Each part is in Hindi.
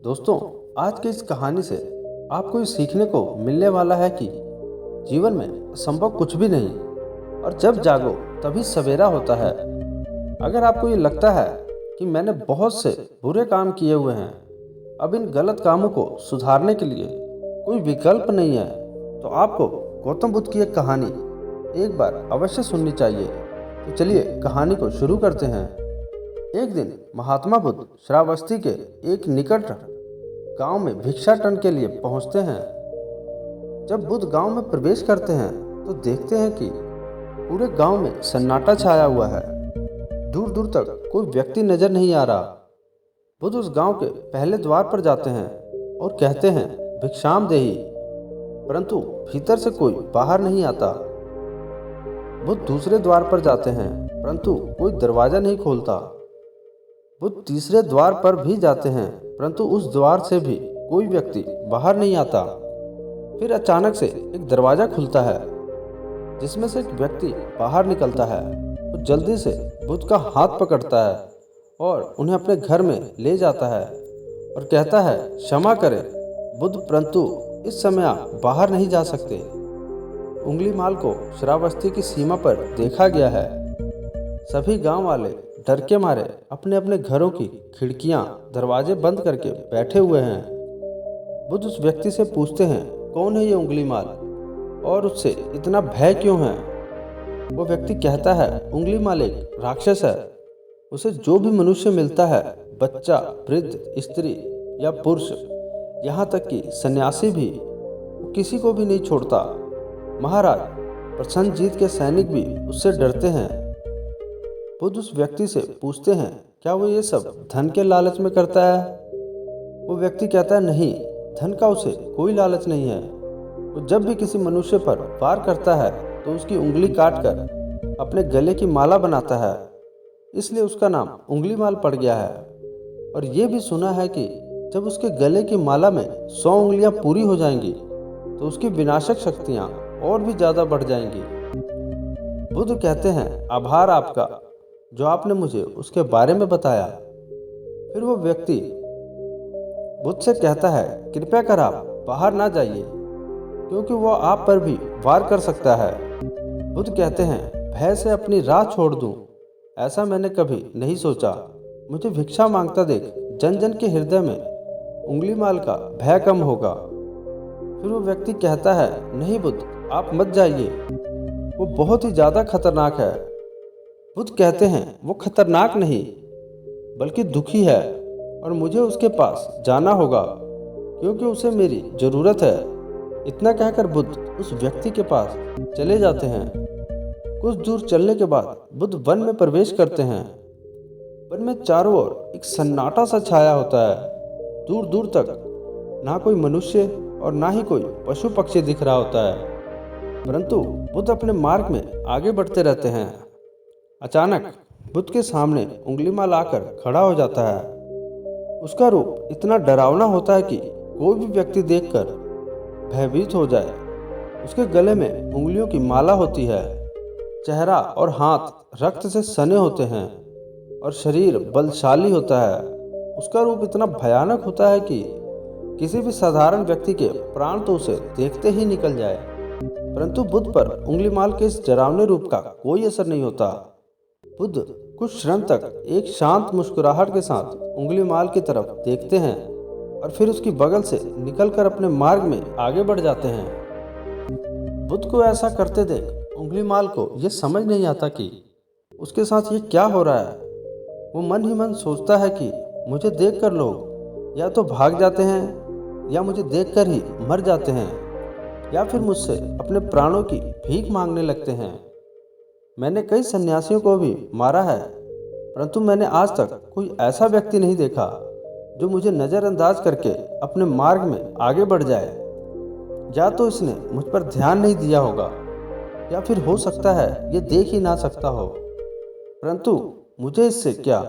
दोस्तों, आज की इस कहानी से आपको ये सीखने को मिलने वाला है कि जीवन में असंभव कुछ भी नहीं और जब जागो तभी सवेरा होता है। अगर आपको ये लगता है कि मैंने बहुत से बुरे काम किए हुए हैं, अब इन गलत कामों को सुधारने के लिए कोई विकल्प नहीं है, तो आपको गौतम बुद्ध की एक कहानी एक बार अवश्य सुननी चाहिए। तो चलिए कहानी को शुरू करते हैं। एक दिन महात्मा बुद्ध श्रावस्ती के एक निकट गांव में भिक्षाटन के लिए पहुंचते हैं। जब बुद्ध गांव में प्रवेश करते हैं तो देखते हैं कि पूरे गांव में सन्नाटा छाया हुआ है। दूर दूर तक कोई व्यक्ति नजर नहीं आ रहा। बुद्ध उस गांव के पहले द्वार पर जाते हैं और कहते हैं, भिक्षाम देहि, परंतु भीतर से कोई बाहर नहीं आता। बुद्ध दूसरे द्वार पर जाते हैं परंतु कोई दरवाजा नहीं खोलता। बुद्ध तीसरे द्वार पर भी जाते हैं परंतु उस द्वार से भी कोई व्यक्ति बाहर नहीं आता। फिर अचानक से एक दरवाजा खुलता है जिसमें से एक व्यक्ति बाहर निकलता है। वो जल्दी से बुद्ध का हाथ पकड़ता है और उन्हें अपने घर में ले जाता है और कहता है, क्षमा करें बुद्ध, परंतु इस समय आप बाहर नहीं जा सकते। उंगलीमाल को श्रावस्ती की सीमा पर देखा गया है। सभी गांव वाले डर के मारे अपने अपने घरों की खिड़कियां, दरवाजे बंद करके बैठे हुए हैं। बुद्ध उस व्यक्ति से पूछते हैं, कौन है ये उंगलीमाल और उससे इतना भय क्यों है? वो व्यक्ति कहता है, उंगलीमाल एक राक्षस है। उसे जो भी मनुष्य मिलता है, बच्चा, वृद्ध, स्त्री या पुरुष, यहाँ तक कि सन्यासी भी, वो किसी को भी नहीं छोड़ता। महाराज प्रसन्नजीत के सैनिक भी उससे डरते हैं। बुद्ध उस व्यक्ति से पूछते हैं, क्या वो ये सब धन के लालच में करता है? वो व्यक्ति कहता है, नहीं, धन का उसे कोई लालच नहीं है। वो जब भी किसी मनुष्य पर वार करता है तो उसकी उंगली काटकर अपने गले की माला बनाता है, इसलिए उसका नाम उंगलीमाल पड़ गया है। और ये भी सुना है कि जब उसके गले की माला में 100 उंगलियां पूरी हो जाएंगी तो उसकी विनाशक शक्तियां और भी ज़्यादा बढ़ जाएंगी। बुद्ध कहते हैं, आभार आपका जो आपने मुझे उसके बारे में बताया। फिर वो व्यक्ति बुद्ध से कहता है, कृपया कर आप बाहर ना जाइए क्योंकि वो आप पर भी वार कर सकता है। बुद्ध कहते हैं, भय से अपनी राह छोड़ दूं, ऐसा मैंने कभी नहीं सोचा। मुझे भिक्षा मांगता देख जन जन के हृदय में उंगलीमाल का भय कम होगा। फिर वो व्यक्ति कहता है, नहीं बुद्ध, आप मत जाइए, वो बहुत ही ज़्यादा खतरनाक है। बुद्ध कहते हैं, वो खतरनाक नहीं बल्कि दुखी है और मुझे उसके पास जाना होगा क्योंकि उसे मेरी ज़रूरत है। इतना कहकर बुद्ध उस व्यक्ति के पास चले जाते हैं। कुछ दूर चलने के बाद बुद्ध वन में प्रवेश करते हैं। वन में चारों ओर एक सन्नाटा सा छाया होता है। दूर दूर तक ना कोई मनुष्य और ना ही कोई पशु पक्षी दिख रहा होता है, परंतु बुद्ध अपने मार्ग में आगे बढ़ते रहते हैं। अचानक बुद्ध के सामने उंगलीमाल आकर खड़ा हो जाता है। उसका रूप इतना डरावना होता है कि कोई भी व्यक्ति देखकर भयभीत हो जाए। उसके गले में उंगलियों की माला होती है। चेहरा और हाथ रक्त से सने होते हैं और शरीर बलशाली होता है। उसका रूप इतना भयानक होता है कि किसी भी साधारण व्यक्ति के प्राण तो उसे देखते ही निकल जाए, परंतु बुद्ध पर उंगलीमाल के इस डरावने रूप का कोई असर नहीं होता। बुद्ध कुछ क्षण तक एक शांत मुस्कुराहट के साथ उंगलीमाल की तरफ देखते हैं और फिर उसकी बगल से निकलकर अपने मार्ग में आगे बढ़ जाते हैं। बुद्ध को ऐसा करते देख उंगलीमाल को यह समझ नहीं आता कि उसके साथ ये क्या हो रहा है। वो मन ही मन सोचता है कि मुझे देखकर लोग या तो भाग जाते हैं या मुझे देखकर ही मर जाते हैं या फिर मुझसे अपने प्राणों की भीख मांगने लगते हैं। मैंने कई सन्यासियों को भी मारा है, परंतु मैंने आज तक कोई ऐसा व्यक्ति नहीं देखा जो मुझे नज़रअंदाज करके अपने मार्ग में आगे बढ़ जाए। या तो इसने मुझ पर ध्यान नहीं दिया होगा या फिर हो सकता है ये देख ही ना सकता हो, परंतु मुझे इससे क्या,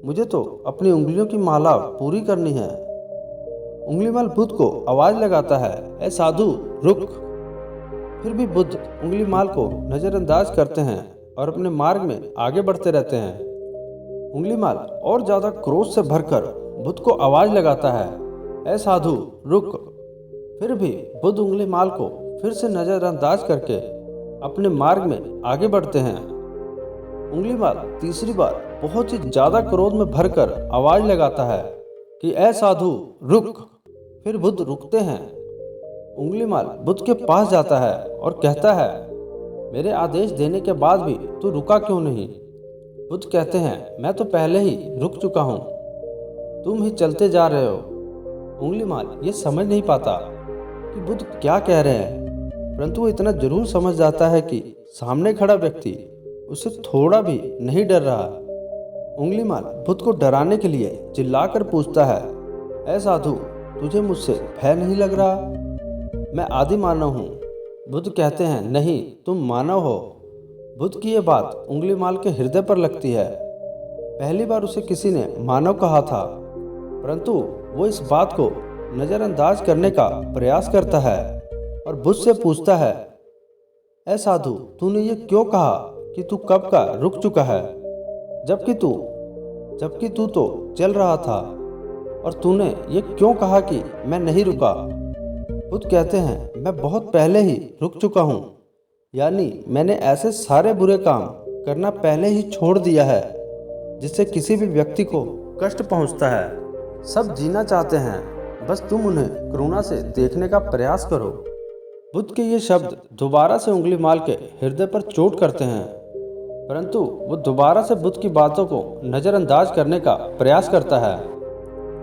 मुझे तो अपनी उंगलियों की माला पूरी करनी है। उंगलीमाल बुद्ध को आवाज़ लगाता है, ए साधु रुक। फिर भी बुद्ध उंगलीमाल को नज़रअंदाज करते हैं और अपने मार्ग में आगे बढ़ते रहते हैं। उंगलीमाल और ज़्यादा क्रोध से भरकर बुद्ध को आवाज लगाता है, ऐ साधु रुक। फिर भी बुद्ध उंगलीमाल को फिर से नजरअंदाज करके अपने मार्ग में आगे बढ़ते हैं। उंगलीमाल तीसरी बार बहुत ही ज्यादा क्रोध में भरकर आवाज लगाता है कि ऐ साधु रुक। फिर बुद्ध रुकते हैं। उंगलीमाल बुद्ध के पास जाता है और कहता है, मेरे आदेश देने के बाद भी तू रुका क्यों नहीं? बुद्ध कहते हैं, मैं तो पहले ही रुक चुका हूँ, तुम ही चलते जा रहे हो। उंगलीमाल ये समझ नहीं पाता कि बुद्ध क्या कह रहे हैं, परंतु वो इतना जरूर समझ जाता है कि सामने खड़ा व्यक्ति उससे थोड़ा भी नहीं डर रहा। उंगलीमाल बुद्ध को डराने के लिए चिल्लाकर पूछता है, ऐ साधु तुझे मुझसे भय नहीं लग रहा? मैं आदि मानव हूँ। बुद्ध कहते हैं, नहीं तुम मानव हो। बुद्ध की ये बात उंगलीमाल के हृदय पर लगती है। पहली बार उसे किसी ने मानव कहा था, परंतु वो इस बात को नज़रअंदाज करने का प्रयास करता है और बुद्ध से पूछता है, ऐ साधु तूने ये क्यों कहा कि तू कब का रुक चुका है, जबकि तू तो चल रहा था, और तूने ये क्यों कहा कि मैं नहीं रुका? बुद्ध कहते हैं, मैं बहुत पहले ही रुक चुका हूँ, यानी मैंने ऐसे सारे बुरे काम करना पहले ही छोड़ दिया है जिससे किसी भी व्यक्ति को कष्ट पहुँचता है। सब जीना चाहते हैं, बस तुम उन्हें करुणा से देखने का प्रयास करो। बुद्ध के ये शब्द दोबारा से उंगलीमाल के हृदय पर चोट करते हैं, परंतु वो दोबारा से बुद्ध की बातों को नज़रअंदाज करने का प्रयास करता है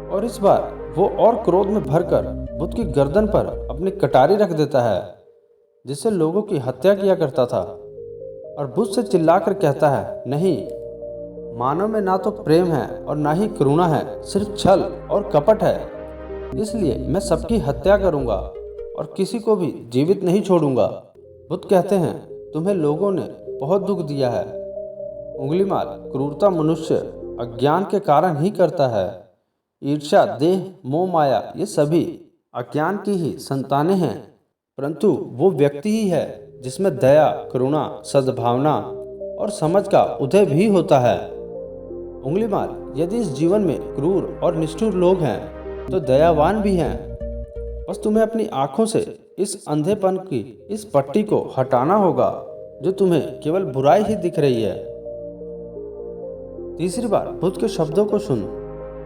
और इस बार वो और क्रोध में भरकर बुद्ध की गर्दन पर अपनी कटारी रख देता है, जिससे लोगों की हत्या किया करता था, और बुद्ध से चिल्लाकर कहता है, नहीं, मानव में ना तो प्रेम है और ना ही करुणा है, सिर्फ छल और कपट है। इसलिए मैं सबकी हत्या करूंगा और किसी को भी जीवित नहीं छोड़ूंगा। बुद्ध कहते हैं, तुम्हें लोगों ने बहुत दुख दिया है। उंगलीमाल क्रूरता मनुष्य अज्ञान के कारण ही करता है। ईर्ष्या, देह, मोह, माया ये सभी अज्ञान की ही संतानें हैं, परंतु वो व्यक्ति ही है जिसमें दया, करुणा, सद्भावना और समझ का उदय भी होता है। उंगलीमाल, यदि इस जीवन में क्रूर और निष्ठुर लोग हैं तो दयावान भी हैं। बस तुम्हें अपनी आंखों से इस अंधेपन की इस पट्टी को हटाना होगा जो तुम्हें केवल बुराई ही दिख रही है। तीसरी बार बुद्ध के शब्दों को सुन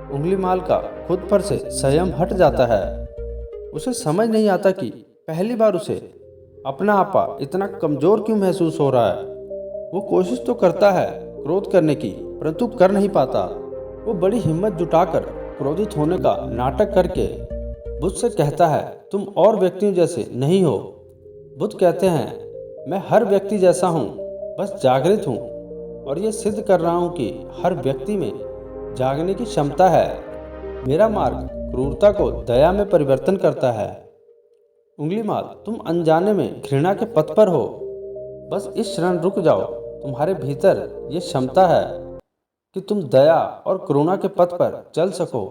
उंगलीमाल का खुद पर से संयम हट जाता है। उसे समझ नहीं आता कि पहली बार उसे अपना आपा इतना कमजोर क्यों महसूस हो रहा है। वो कोशिश तो करता है क्रोध करने की, परंतु कर नहीं पाता। वो बड़ी हिम्मत जुटाकर क्रोधित होने का नाटक करके बुद्ध से कहता है, तुम और व्यक्तियों जैसे नहीं हो। बुद्ध कहते हैं, मैं हर व्यक्ति जैसा हूँ, बस जागृत हूँ, और ये सिद्ध कर रहा हूँ कि हर व्यक्ति में जागने की क्षमता है। मेरा मार्ग क्रूरता को दया में परिवर्तन करता है। उंगलीमाल, तुम अनजाने में घृणा के पथ पर हो। बस इस क्षण रुक जाओ। तुम्हारे भीतर ये क्षमता है कि तुम दया और करुणा के पथ पर चल सको।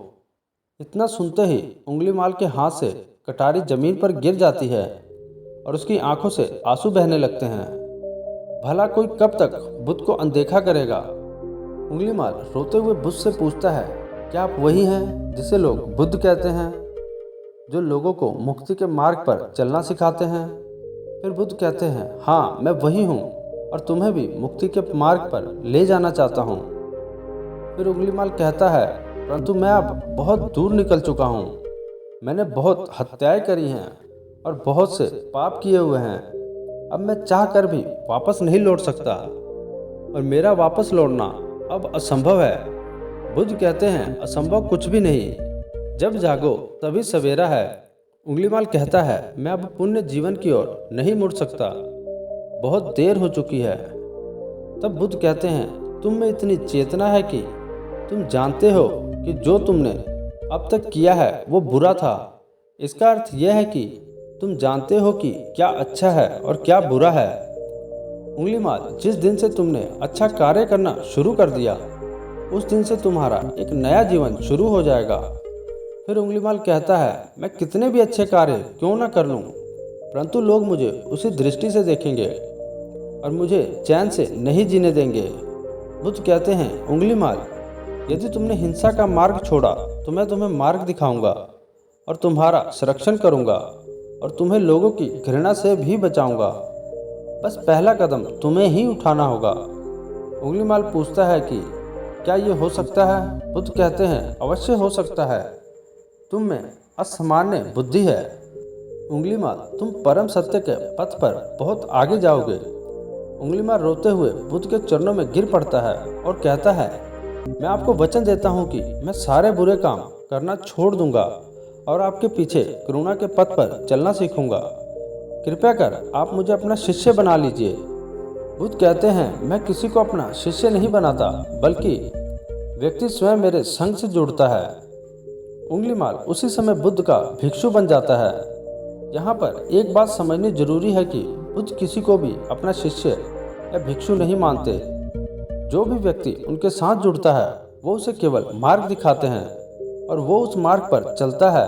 इतना सुनते ही उंगलीमाल के हाथ से कटारी जमीन पर गिर जाती है और उसकी आंखों से आंसू बहने लगते हैं। भला कोई कब तक बुद्ध को अनदेखा करेगा? उंगलीमाल रोते हुए बुद्ध से पूछता है, क्या आप वही हैं जिसे लोग बुद्ध कहते हैं, जो लोगों को मुक्ति के मार्ग पर चलना सिखाते हैं? फिर बुद्ध कहते हैं, हाँ मैं वही हूँ और तुम्हें भी मुक्ति के मार्ग पर ले जाना चाहता हूँ। फिर उंगलीमाल कहता है, परंतु मैं अब बहुत दूर निकल चुका हूँ। मैंने बहुत हत्याएं करी हैं और बहुत से पाप किए हुए हैं। अब मैं चाह कर भी वापस नहीं लौट सकता और मेरा वापस लौटना अब असंभव है। बुद्ध कहते हैं, असंभव कुछ भी नहीं, जब जागो तभी सवेरा है। उंगलीमाल कहता है, मैं अब पुण्य जीवन की ओर नहीं मुड़ सकता, बहुत देर हो चुकी है। तब बुद्ध कहते हैं, तुम में इतनी चेतना है कि तुम जानते हो कि जो तुमने अब तक किया है वो बुरा था। इसका अर्थ यह है कि तुम जानते हो कि क्या अच्छा है और क्या बुरा है। उंगलीमाल, जिस दिन से तुमने अच्छा कार्य करना शुरू कर दिया उस दिन से तुम्हारा एक नया जीवन शुरू हो जाएगा। फिर उंगलीमाल कहता है, मैं कितने भी अच्छे कार्य क्यों ना कर लूं, परंतु लोग मुझे उसी दृष्टि से देखेंगे और मुझे चैन से नहीं जीने देंगे। बुद्ध कहते हैं, उंगलीमाल, यदि तुमने हिंसा का मार्ग छोड़ा तो मैं तुम्हें मार्ग दिखाऊंगा और तुम्हारा संरक्षण करूंगा और तुम्हें लोगों की घृणा से भी बचाऊंगा। बस पहला कदम तुम्हें ही उठाना होगा। उंगलीमाल पूछता है कि क्या ये हो सकता है? बुद्ध कहते हैं अवश्य हो सकता है। तुम में असामान्य बुद्धि है उंगलीमाल, तुम परम सत्य के पथ पर बहुत आगे जाओगे। उंगलीमाल रोते हुए बुद्ध के चरणों में गिर पड़ता है और कहता है, मैं आपको वचन देता हूँ कि मैं सारे बुरे काम करना छोड़ दूंगा और आपके पीछे करुणा के पथ पर चलना सीखूंगा। कृपया कर आप मुझे अपना शिष्य बना लीजिए। बुद्ध कहते हैं, मैं किसी को अपना शिष्य नहीं बनाता, बल्कि व्यक्ति स्वयं मेरे संग से जुड़ता है। उंगलीमाल उसी समय बुद्ध का भिक्षु बन जाता है। यहाँ पर एक बात समझनी जरूरी है कि बुद्ध किसी को भी अपना शिष्य या भिक्षु नहीं मानते। जो भी व्यक्ति उनके साथ जुड़ता है वो उसे केवल मार्ग दिखाते हैं और वो उस मार्ग पर चलता है।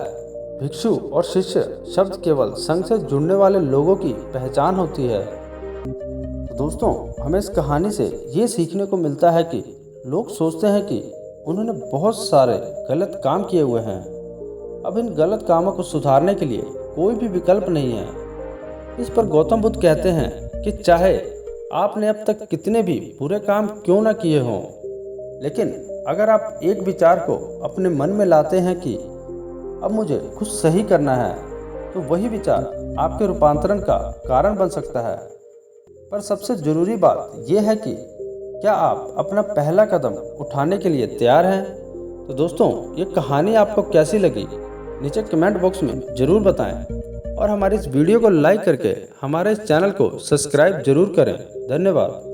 भिक्षु और शिष्य शब्द केवल संघ से जुड़ने वाले लोगों की पहचान होती है। तो दोस्तों, हमें इस कहानी से ये सीखने को मिलता है कि लोग सोचते हैं कि उन्होंने बहुत सारे गलत काम किए हुए हैं। अब इन गलत कामों को सुधारने के लिए कोई भी विकल्प नहीं है। इस पर गौतम बुद्ध कहते हैं कि चाहे आपने अब तक कितने भी बुरे काम क्यों ना किए हों, लेकिन अगर आप एक विचार को अपने मन में लाते हैं कि अब मुझे कुछ सही करना है, तो वही विचार आपके रूपांतरण का कारण बन सकता है। पर सबसे ज़रूरी बात यह है कि क्या आप अपना पहला कदम उठाने के लिए तैयार हैं? तो दोस्तों, ये कहानी आपको कैसी लगी नीचे कमेंट बॉक्स में ज़रूर बताएं और हमारी इस वीडियो को लाइक करके हमारे इस चैनल को सब्सक्राइब जरूर करें। धन्यवाद।